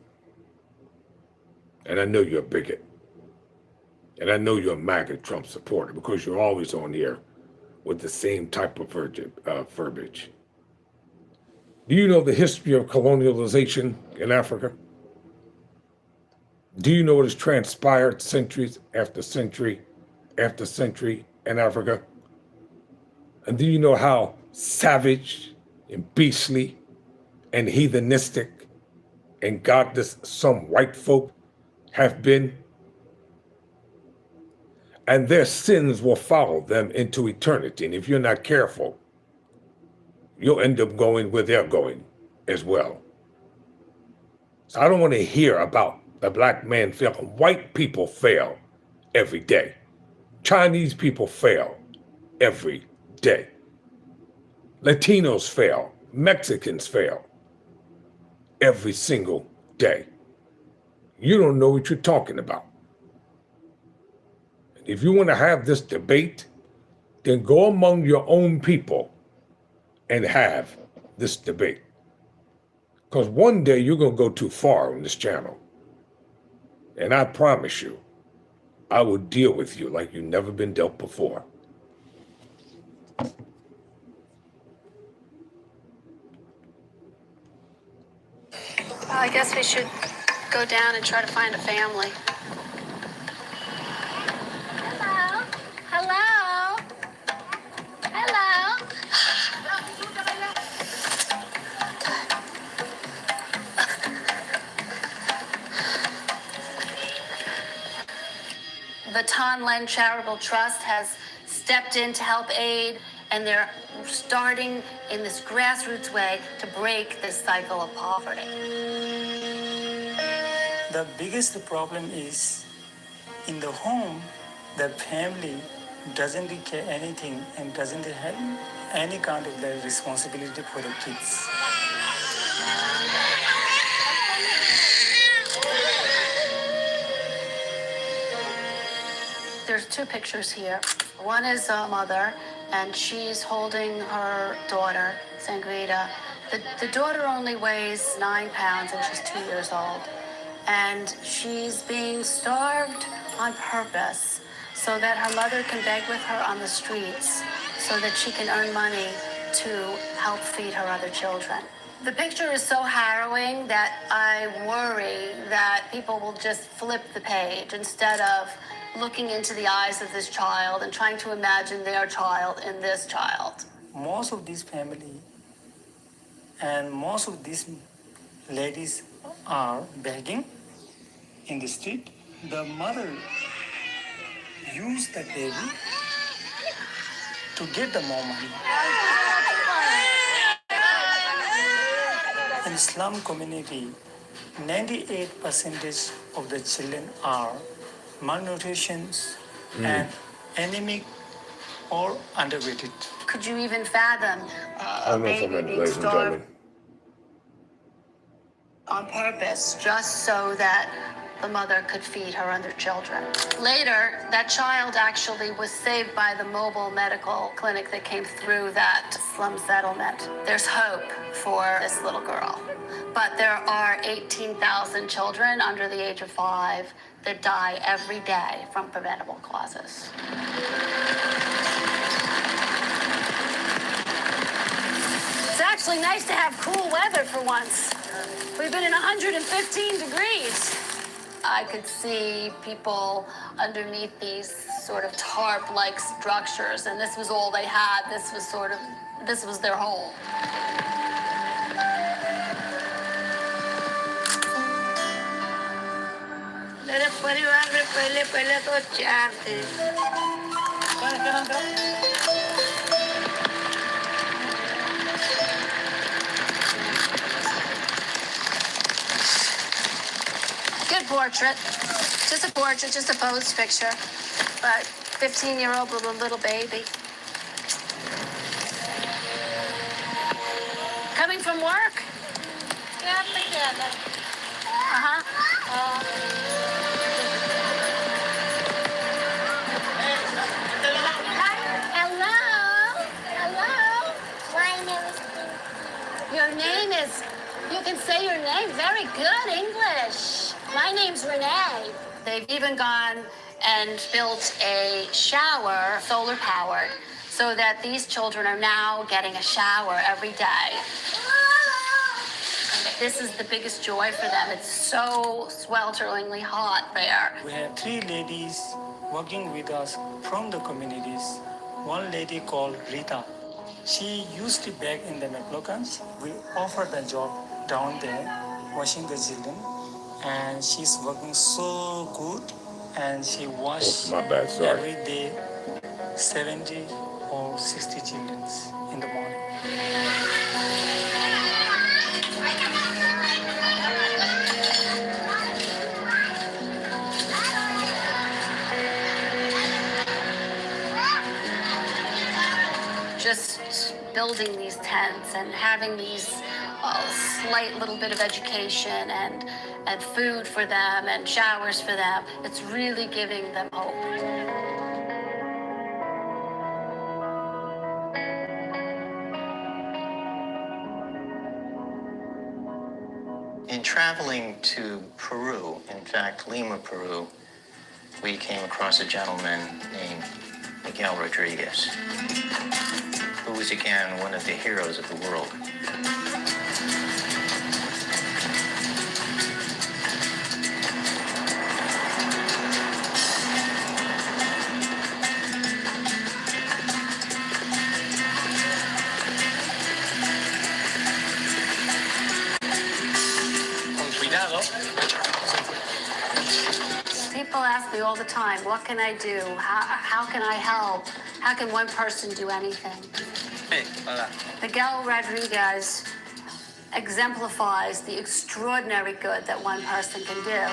And I know you're a bigot. And I know you're a MAGA Trump supporter, because you're always on here with the same type of verbiage. Do you know the history of colonialization in Africa? Do you know what has transpired centuries after century after century in Africa? And do you know how savage and beastly and heathenistic and godless some white folk have been? And their sins will follow them into eternity. And if you're not careful, you'll end up going where they're going as well. So I don't want to hear about the black man failing. White people fail every day. Chinese people fail every day. Latinos fail. Mexicans fail every single day. You don't know what you're talking about. If you want to have this debate, then go among your own people and have this debate. Because one day you're going to go too far on this channel. And I promise you, I will deal with you like you've never been dealt before. I guess we should go down and try to find a family. Hello? Hello? Hello? The Ton Len Charitable Trust has stepped in to help aid, and they're starting in this grassroots way to break this cycle of poverty. The biggest problem is in the home, the family doesn't care anything and doesn't have any kind of the responsibility for the kids. There's two pictures here. One is a mother, and she's holding her daughter, Sangrita. The daughter only weighs 9 pounds, and she's 2 years old. And she's being starved on purpose so that her mother can beg with her on the streets so that she can earn money to help feed her other children. The picture is so harrowing that I worry that people will just flip the page instead of looking into the eyes of this child and trying to imagine their child in this child. Most of these family and most of these ladies are begging in the street. The mother used the baby to get the more money. In slum community, 98% of the children are malnutrition and anemic or underweighted. Could you even fathom a baby being starved on purpose just so that the mother could feed her other children? Later, that child actually was saved by the mobile medical clinic that came through that slum settlement. There's hope for this little girl. But there are 18,000 children under the age of 5 that die every day from preventable causes. It's actually nice to have cool weather for once. We've been in 115 degrees. I could see people underneath these sort of tarp-like structures, and this was all they had. This was their home. Good portrait. Just a portrait, just a posed picture. But 15-year-old with a little baby. Coming from work? Yeah, together. Hello. Your name is, you can say your name, very good English. My name's Renee. They've even gone and built a shower, solar powered, so that these children are now getting a shower every day. This is the biggest joy for them. It's so swelteringly hot there. We have 3 ladies working with us from the communities. One lady called Rita. She used to beg in the McLaughlins. We offered the job down there, washing the children. And she's working so good. And she washes every day 70 or 60 children in the morning. just building these tents and having these slight little bit of education and food for them and showers for them, it's really giving them hope. In traveling to Peru, in fact, Lima, Peru, we came across a gentleman named Miguel Rodriguez, who was again one of the heroes of the world. People ask me all the time, what can I do? How can I help? How can one person do anything? Hey, hola. Miguel Rodriguez exemplifies the extraordinary good that one person can do.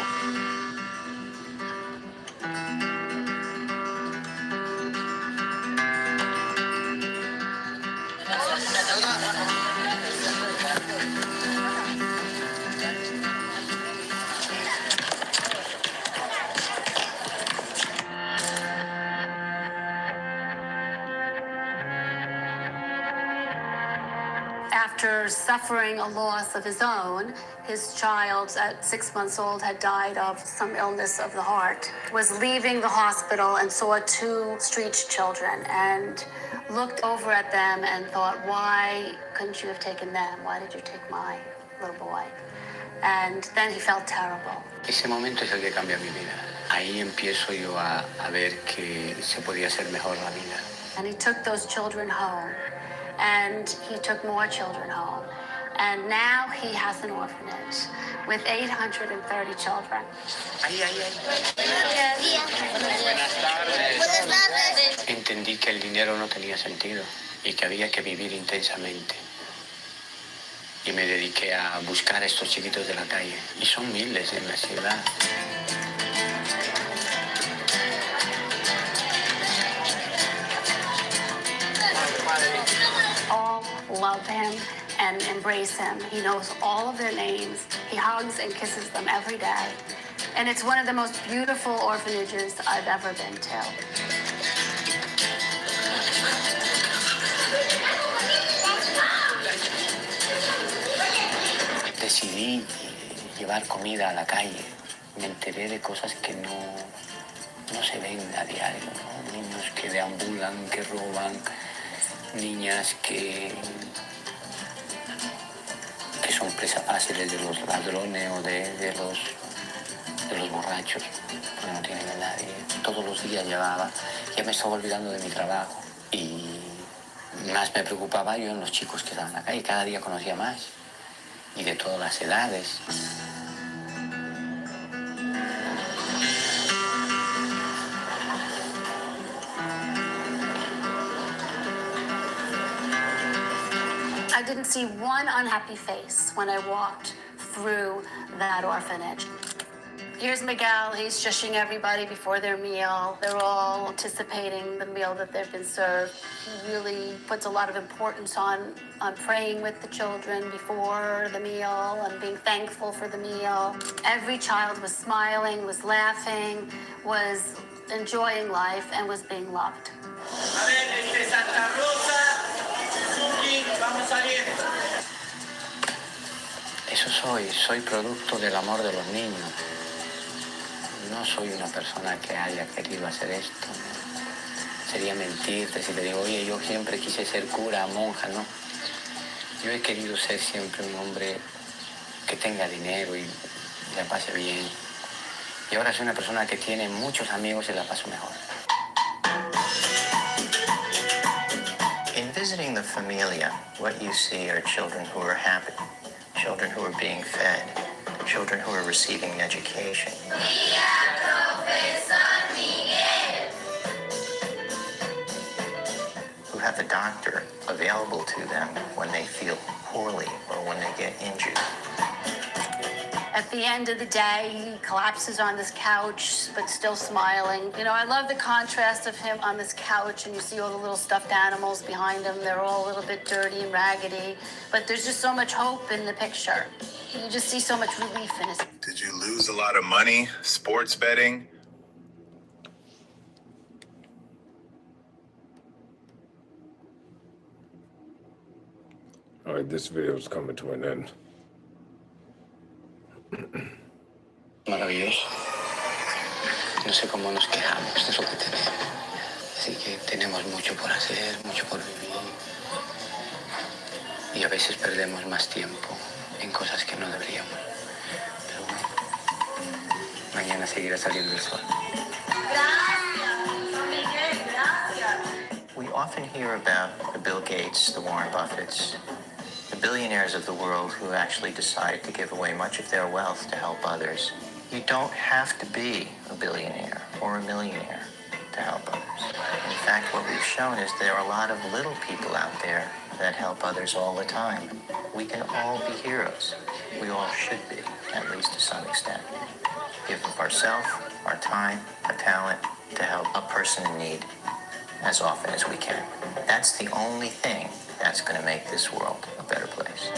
After suffering a loss of his own, his child at 6 months old had died of some illness of the heart, was leaving the hospital and saw two street children and looked over at them and thought, why couldn't you have taken them? Why did you take my little boy? And then he felt terrible. Ese momento es el que cambia mi vida. Ahí empiezo yo a ver que se podía hacer mejor la vida. And he took those children home. And he took more children home. And now he has an orphanage with 830 children. Entendí que el dinero no tenía sentido y que había que vivir intensamente. Y me dediqué a buscar a estos chiquitos de la calle. Y son miles en la ciudad. All love him and embrace him. He knows all of their names. He hugs and kisses them every day. And it's one of the most beautiful orphanages I've ever been to. Decidí llevar comida a la calle. Me enteré de cosas que no se ven a diario, ¿no? Niños que deambulan, que roban, niñas que son presas fáciles de los ladrones o de los borrachos, porque no tienen a nadie. Todos los días llevaba, ya me estaba olvidando de mi trabajo y más me preocupaba yo en los chicos que estaban acá y cada día conocía más y de todas las edades. I didn't see one unhappy face when I walked through that orphanage. Here's Miguel, he's shushing everybody before their meal. They're all anticipating the meal that they've been served. He really puts a lot of importance on praying with the children before the meal and being thankful for the meal. Every child was smiling, was laughing, was enjoying life, and was being loved. Eso soy producto del amor de los niños. No soy una persona que haya querido hacer esto. Sería mentirte si te digo, oye, yo siempre quise ser cura, monja, ¿no? Yo he querido ser siempre un hombre que tenga dinero y la pase bien. Y ahora soy una persona que tiene muchos amigos y la paso mejor. In visiting the familia, what you see are children who are happy, children who are being fed, children who are receiving education. Who have a doctor available to them when they feel poorly or when they get injured. At the end of the day, he collapses on this couch, but still smiling. You know, I love the contrast of him on this couch, and you see all the little stuffed animals behind him. They're all a little bit dirty and raggedy, but there's just so much hope in the picture. You just see so much relief in his. Did you lose a lot of money sports betting? All right, this video is coming to an end. Maravilloso. No sé cómo nos quejamos, esto es lo que tenemos. Así que tenemos mucho por hacer, mucho por vivir. Y a veces perdemos más tiempo en cosas que no deberíamos. Pero bueno, mañana seguirá saliendo el sol. We often hear about the Bill Gates, the Warren Buffetts, the billionaires of the world who actually decide to give away much of their wealth to help others. You don't have to be a billionaire or a millionaire to help others. In fact, what we've shown is there are a lot of little people out there that help others all the time. We can all be heroes. We all should be, at least to some extent. Give of ourselves, our time, our talent to help a person in need as often as we can. That's the only thing that's going to make this world a better place.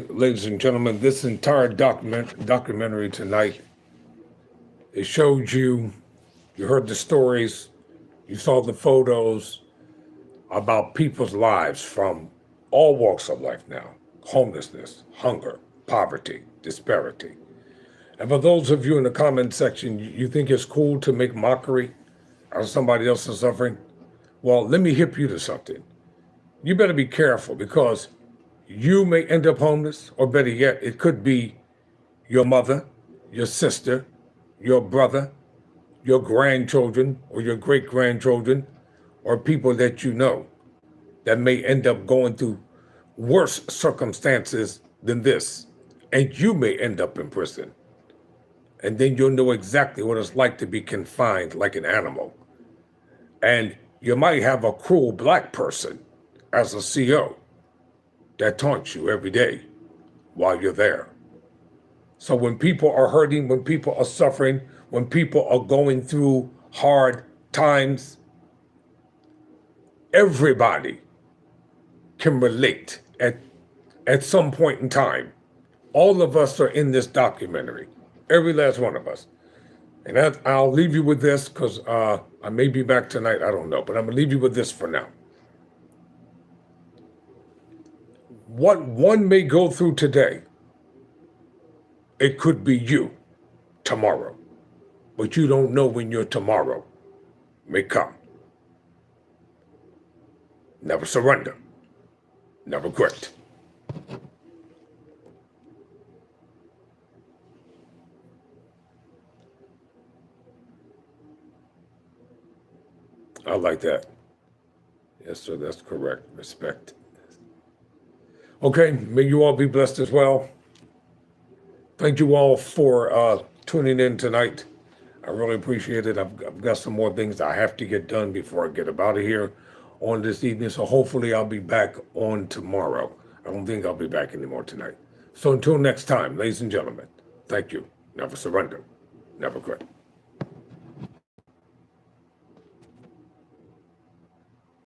Ladies and gentlemen, this entire documentary tonight, it showed you, you heard the stories, you saw the photos about people's lives from all walks of life now. Homelessness, hunger, poverty, disparity. And for those of you in the comment section, you think it's cool to make mockery out of somebody else's suffering? Well, let me hip you to something. You better be careful, because you may end up homeless, or better yet, it could be your mother, your sister, your brother, your grandchildren, or your great-grandchildren, or people that you know that may end up going through worse circumstances than this, and you may end up in prison. And then you'll know exactly what it's like to be confined like an animal. And you might have a cruel black person as a CO that taunts you every day while you're there. So when people are hurting, when people are suffering, when people are going through hard times, everybody can relate at some point in time. All of us are in this documentary, every last one of us. And I'll leave you with this because I may be back tonight, I don't know, but I'm gonna leave you with this for now. What one may go through today, it could be you tomorrow, but you don't know when your tomorrow may come. Never surrender, never quit. I like that. Yes, sir, that's correct. Respect. Okay, may you all be blessed as well. Thank you all for tuning in tonight. I really appreciate it. I've got some more things I have to get done before I get up out of here on this evening. So hopefully I'll be back on tomorrow. I don't think I'll be back anymore tonight. So until next time, ladies and gentlemen, thank you. Never surrender, never quit.